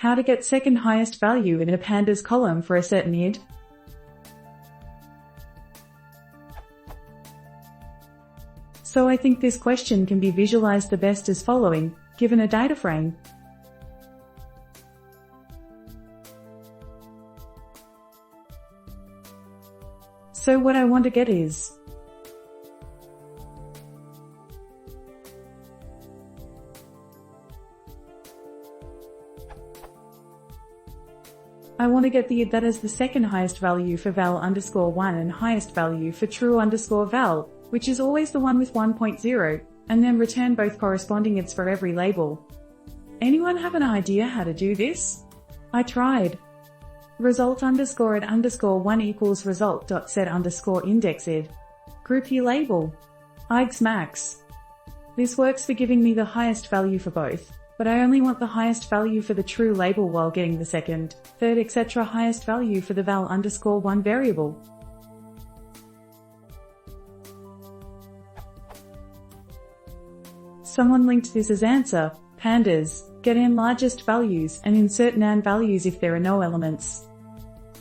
How to get second highest value in a pandas column for a certain id. So I think this question can be visualized the best as following, given a data frame. So what I want to get is I want to get the id that has the second highest value for val_1 and highest value for true_val, which is always the one with 1.0, and then return both corresponding ids for every label. Anyone have an idea how to do this? I tried. Result_id_1 equals result.set_index_id. Group year label. Eigs max. This works for giving me the highest value for both, but I only want the highest value for the true label while getting the second, third etc. highest value for the val_1 variable. Someone linked this as answer, pandas, get n largest values and insert nan values if there are no elements.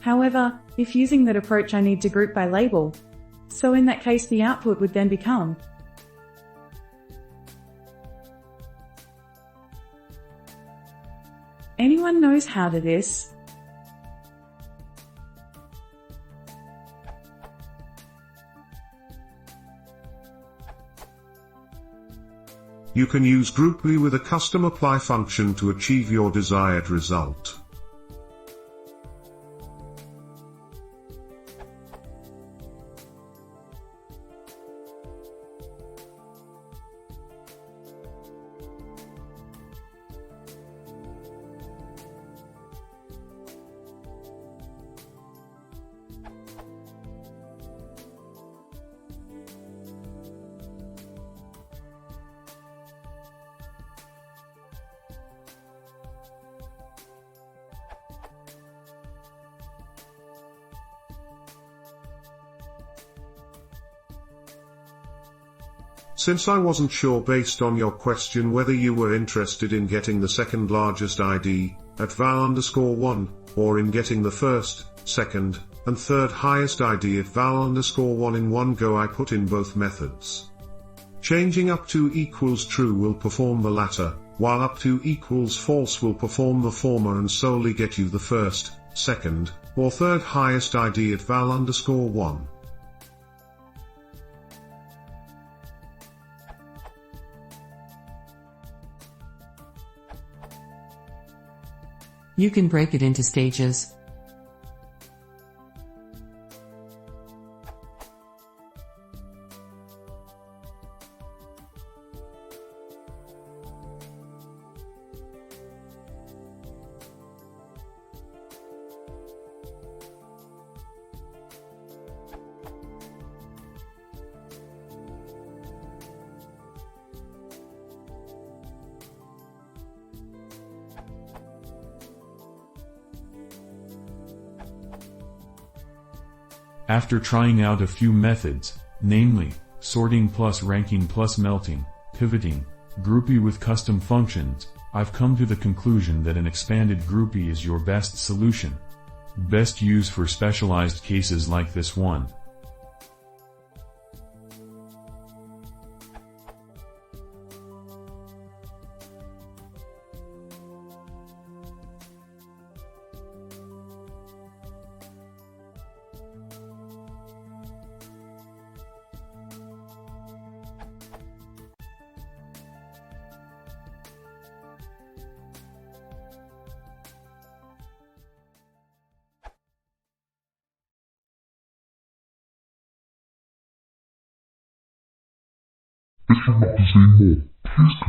However, if using that approach I need to group by label. So in that case the output would then become Anyone knows how to this? You can use grouply with a custom apply function to achieve your desired result. Since I wasn't sure based on your question whether you were interested in getting the second largest ID, at val_1, or in getting the first, second, and third highest ID at val_1 in one go, I put in both methods. Changing up to equals true will perform the latter, while up to equals false will perform the former and solely get you the first, second, or third highest ID at val_1. You can break it into stages. After trying out a few methods, namely, sorting plus ranking plus melting, pivoting, groupie with custom functions, I've come to the conclusion that an expanded groupie is your best solution. Best used for specialized cases like this one. If you'd like to see more, please